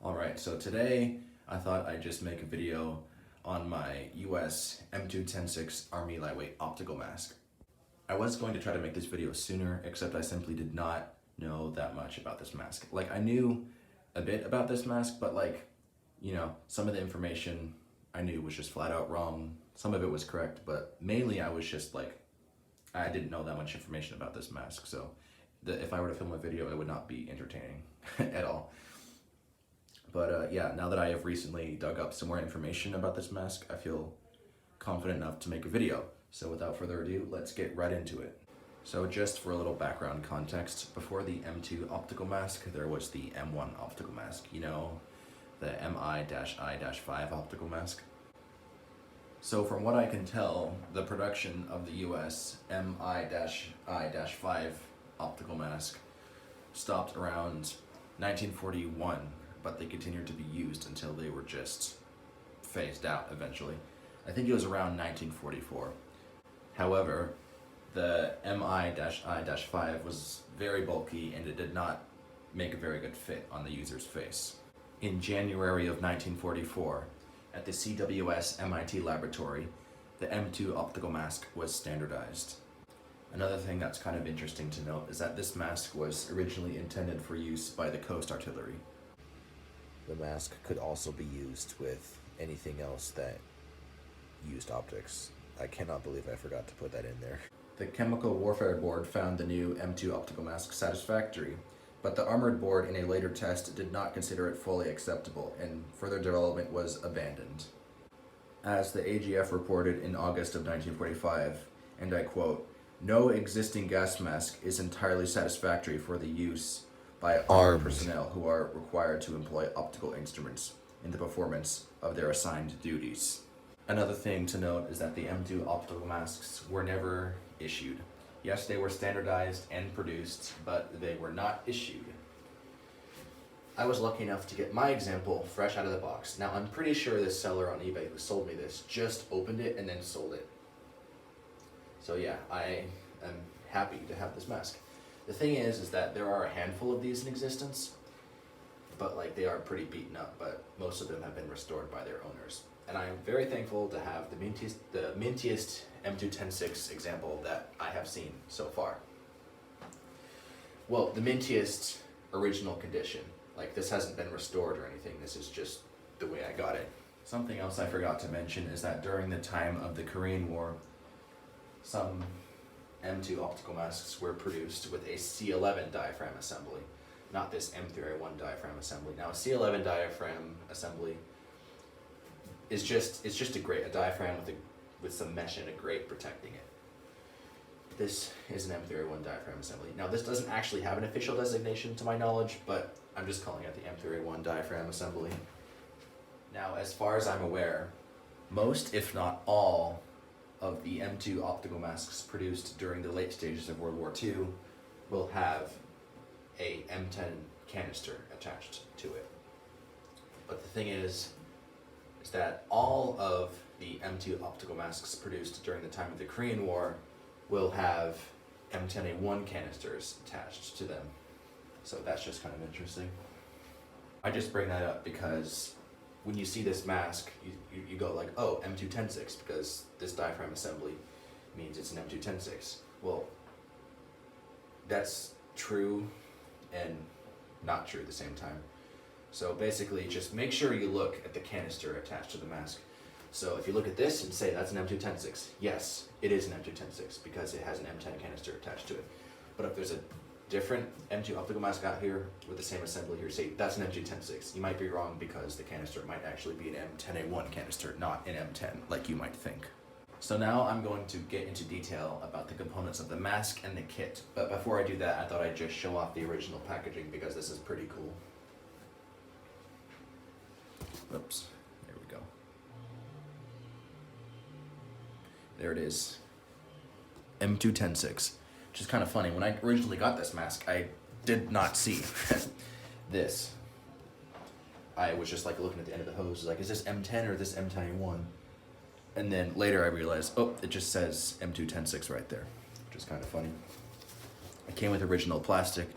Alright, so today I thought I'd just make a video on my US M2-10-6 Army Lightweight Optical Mask. I was going to try to make this video sooner, except I simply did not know that much about this mask. Like, I knew a bit about this mask, but some of the information I knew was just flat out wrong. Some of it was correct, but mainly I was just I didn't know that much information about this mask, so if I were to film a video, it would not be entertaining at all. But yeah, now that I have recently dug up some more information about this mask, I feel confident enough to make a video. So without further ado, let's get right into it. So just for a little background context, before the M2 optical mask, there was the M1 optical mask. You know, the MI-I-5 optical mask. So from what I can tell, the production of the US MI-I-5 optical mask stopped around 1941, but they continued to be used until they were just phased out eventually. I think it was around 1944. However, the MI-I-5 was very bulky and it did not make a very good fit on the user's face. In January of 1944, at the CWS MIT laboratory, the M2 optical mask was standardized. Another thing that's kind of interesting to note is that this mask was originally intended for use by the Coast Artillery. The mask could also be used with anything else that used optics. I cannot believe I forgot to put that in there. The Chemical Warfare Board found the new M2 optical mask satisfactory, but the Armored Board in a later test did not consider it fully acceptable, and further development was abandoned. As the AGF reported in August of 1945, and I quote, "No existing gas mask is entirely satisfactory for the use by armed personnel who are required to employ optical instruments in the performance of their assigned duties." Another thing to note is that the M2 optical masks were never issued. Yes, they were standardized and produced, but they were not issued. I was lucky enough to get my example fresh out of the box. Now, I'm pretty sure this seller on eBay who sold me this just opened it and then sold it. So yeah, I am happy to have this mask. The thing is that there are a handful of these in existence, but they are pretty beaten up, but most of them have been restored by their owners. And I am very thankful to have the mintiest M2-10-6 example that I have seen so far. Well, the mintiest original condition. This hasn't been restored or anything, this is just the way I got it. Something else I forgot to mention is that during the time of the Korean War, some M2 optical masks were produced with a C11 diaphragm assembly, not this M3I1 diaphragm assembly. Now, a C11 diaphragm assembly is just a grate, a diaphragm with some mesh and a grate protecting it. This is an M3I1 diaphragm assembly. Now, this doesn't actually have an official designation to my knowledge, but I'm just calling it the M3I1 diaphragm assembly. Now, as far as I'm aware, most, if not all, of the M2 optical masks produced during the late stages of World War II will have a M10 canister attached to it. But the thing is that all of the M2 optical masks produced during the time of the Korean War will have M10A1 canisters attached to them. So that's just kind of interesting. I just bring that up because when you see this mask, you go like, oh, M2-10-6, because this diaphragm assembly means it's an M2-10-6. Well, that's true and not true at the same time. So basically, just make sure you look at the canister attached to the mask. So if you look at this and say that's an M2-10-6, yes, it is an M2-10-6 because it has an M10 canister attached to it. But if there's a different M2 optical mask out here with the same assembly here, say that's an M2-10-6. You might be wrong because the canister might actually be an M10A1 canister, not an M10 like you might think. So now I'm going to get into detail about the components of the mask and the kit. But before I do that, I thought I'd just show off the original packaging because this is pretty cool. Oops, there we go. There it is. M2-10-6. Which is kind of funny. When I originally got this mask, I did not see this. I was just looking at the end of the hose, is this M10 or this M10A1? And then later I realized, oh, it just says M2-10-6 right there, which is kind of funny. It came with original plastic,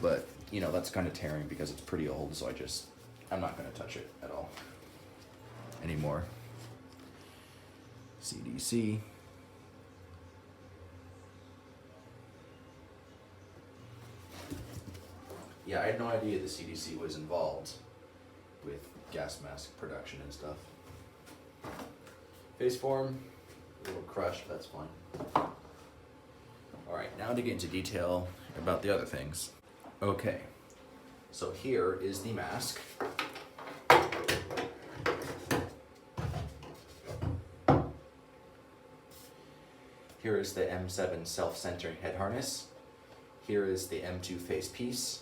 but that's kind of tearing because it's pretty old, so I just I'm not going to touch it at all anymore. CDC. Yeah, I had no idea the CDC was involved with gas mask production and stuff. Face form, a little crushed, but that's fine. Alright, now to get into detail about the other things. Okay, so here is the mask. Here is the M7 self-centering head harness. Here is the M2 face piece.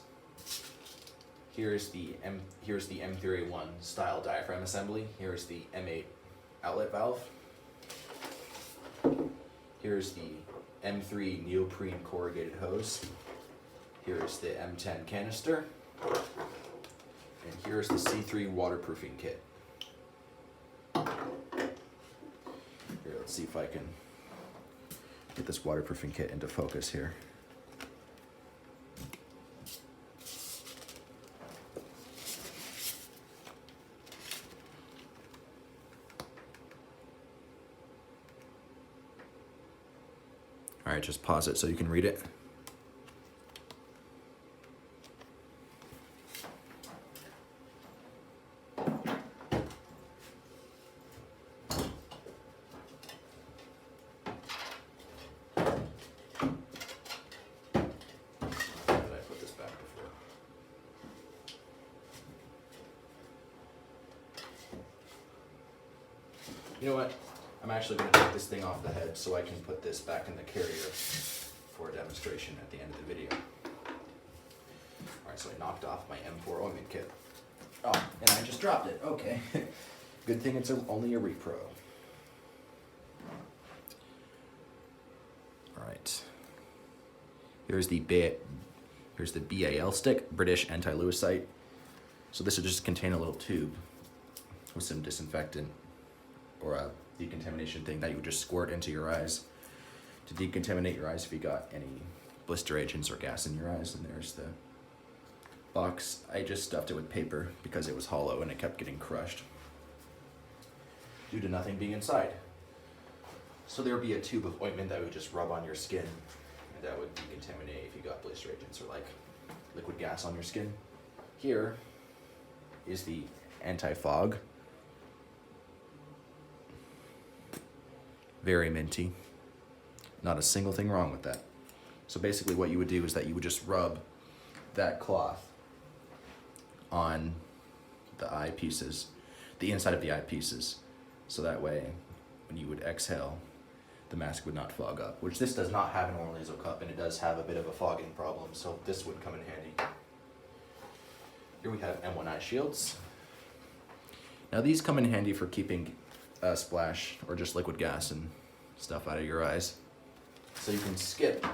Here's the M3A1 style diaphragm assembly. Here's the M8 outlet valve. Here's the M3 neoprene corrugated hose. Here's the M10 canister. And here's the C3 waterproofing kit. Here, let's see if I can get this waterproofing kit into focus here. All right, just pause it so you can read it. You know what? I'm actually going to take this thing off the head so I can put this back in the carrier for a demonstration at the end of the video. Alright, so I knocked off my M4 ointment kit. Oh, and I just dropped it. Okay. Good thing it's only a repro. Alright. Here's the BAL stick, British anti-Lewisite. So this will just contain a little tube with some disinfectant or a decontamination thing that you would just squirt into your eyes to decontaminate your eyes if you got any blister agents or gas in your eyes. And there's the box. I just stuffed it with paper because it was hollow and it kept getting crushed due to nothing being inside. So there would be a tube of ointment that would just rub on your skin and that would decontaminate if you got blister agents or like liquid gas on your skin. Here is the anti-fog. Very minty. Not a single thing wrong with that. So basically what you would do is that you would just rub that cloth on the eyepieces, the inside of the eyepieces. So that way, when you would exhale, the mask would not fog up, which this does not have an oral nasal cup, and it does have a bit of a fogging problem, so this would come in handy. Here we have M1 eye shields. Now these come in handy for keeping splash or just liquid gas and stuff out of your eyes. So you can skip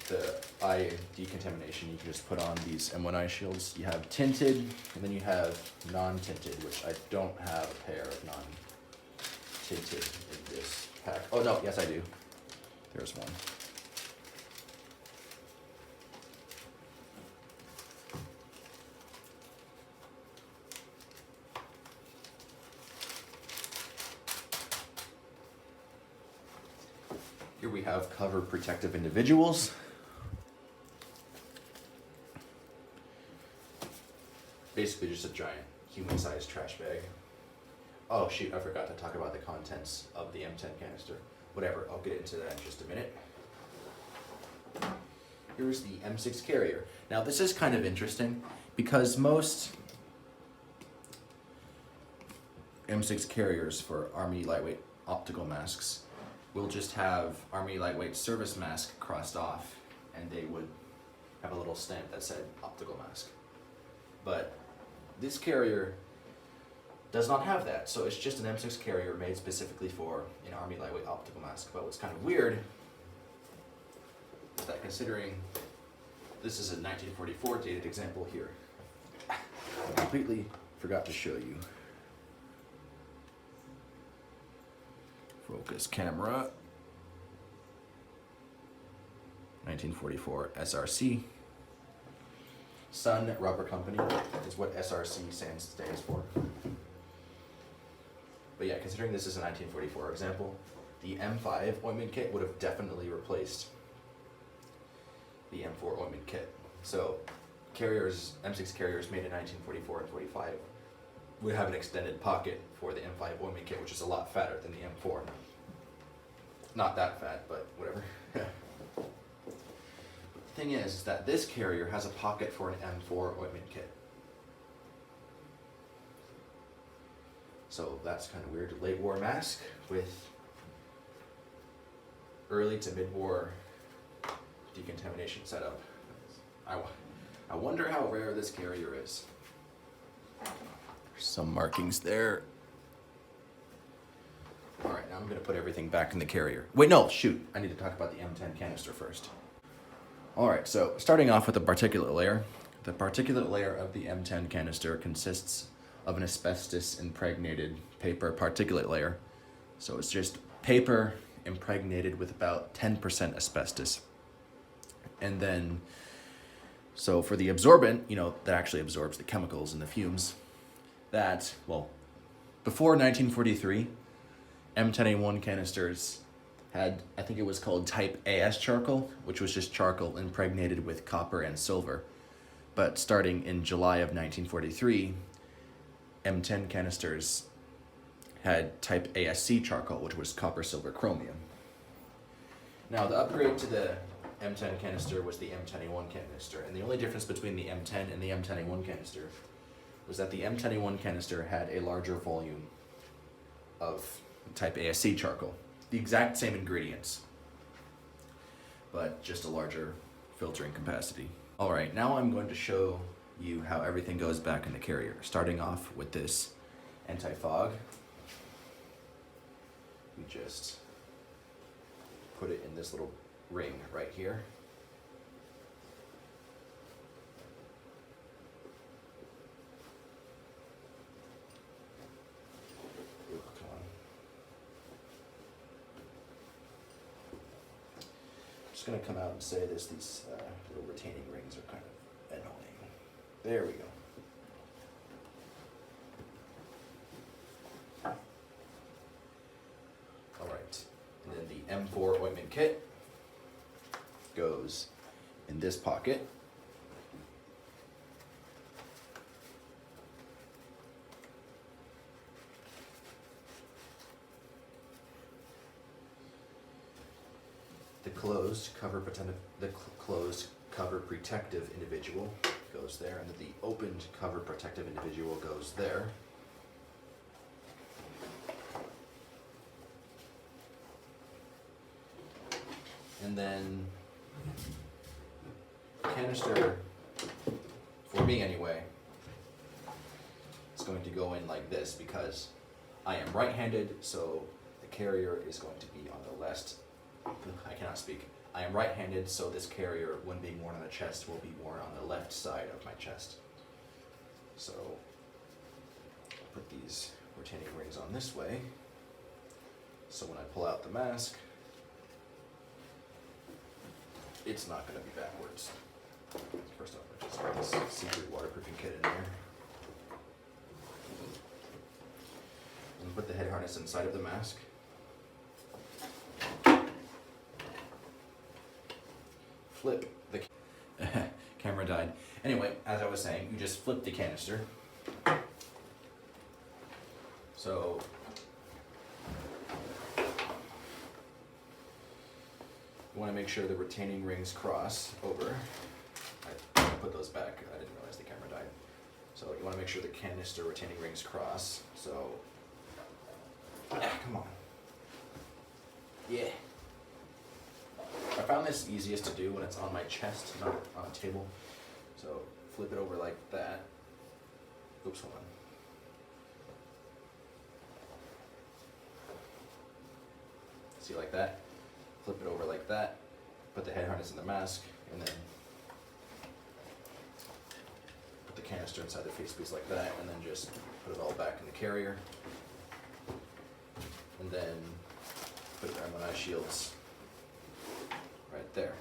the eye decontamination. You can just put on these M1 eye shields. You have tinted, and then you have non-tinted, which I don't have a pair of non-tinted in this pack. Oh no, yes I do. There's one. Here we have cover protective individuals. Basically just a giant human-sized trash bag. Oh shoot, I forgot to talk about the contents of the M10 canister. Whatever, I'll get into that in just a minute. Here's the M6 carrier. Now this is kind of interesting because most M6 carriers for Army lightweight optical masks will just have Army lightweight service mask crossed off, and they would have a little stamp that said optical mask. But this carrier does not have that, so it's just an M6 carrier made specifically for an Army lightweight optical mask. But what's kind of weird is that considering this is a 1944 dated example here, I completely forgot to show you. Focus camera. 1944 SRC. Sun Rubber Company is what SRC stands for. But yeah, considering this is a 1944 example, the M5 ointment kit would have definitely replaced the M4 ointment kit. So carriers, M6 carriers made in 1944 and 45 would have an extended pocket for the M5 ointment kit, which is a lot fatter than the M4. Not that fat, but whatever. The thing is that this carrier has a pocket for an M4 ointment kit. So that's kind of weird. Late war mask with early to mid-war decontamination setup. I wonder how rare this carrier is. There's some markings there. All right, now I'm gonna put everything back in the carrier. Wait, no, shoot. I need to talk about the M10 canister first. All right, so starting off with the particulate layer. The particulate layer of the M10 canister consists of an asbestos impregnated paper particulate layer. So it's just paper impregnated with about 10% asbestos. And then, so for the absorbent, that actually absorbs the chemicals and the fumes, before 1943, M10A1 canisters had, I think it was called type AS charcoal, which was just charcoal impregnated with copper and silver. But starting in July of 1943, M10 canisters had type ASC charcoal, which was copper, silver, chromium. Now the upgrade to the M10 canister was the M10A1 canister, and the only difference between the M10 and the M10A1 canister was that the M10A1 canister had a larger volume of type ASC charcoal. The exact same ingredients, but just a larger filtering capacity. All right, now I'm going to show you how everything goes back in the carrier, starting off with this anti-fog. We just put it in this little ring right here. Ooh, come on. I'm just gonna come out and say this, these little retaining rings are kind of annoying. There we go. All right, and then the M4 ointment kit goes in this pocket. The closed cover protective individual goes there, and then the opened cover protective individual goes there. And then canister, for me anyway, it's going to go in like this because I am right-handed, so the carrier is going to be on the left. I cannot speak. I am right-handed, so this carrier, when being worn on the chest, will be worn on the left side of my chest. So put these retaining rings on this way, so when I pull out the mask, it's not going to be backwards. First off, I just put this secret waterproofing kit in there. And put the head harness inside of the mask. Flip the camera died. Anyway, as I was saying, you just flip the canister. So you want to make sure the retaining rings cross over. I put those back. I didn't realize the camera died. So you want to make sure the canister retaining rings cross. So, come on. Yeah. I found this easiest to do when it's on my chest, not on a table. So flip it over like that. Oops, hold on. See, like that? Flip it over like that. Put the head harness in the mask, and then put the canister inside the facepiece like that, and then just put it all back in the carrier. And then put your M1 eye shields right there.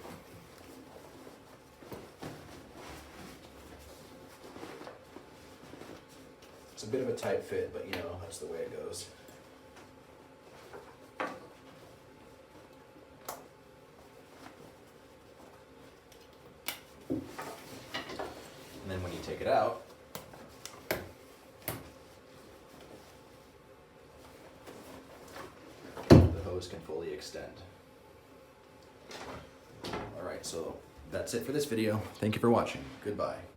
It's a bit of a tight fit, but you know, that's the way it goes. And then when you take it out, the hose can fully extend. Alright, so that's it for this video. Thank you for watching. Goodbye.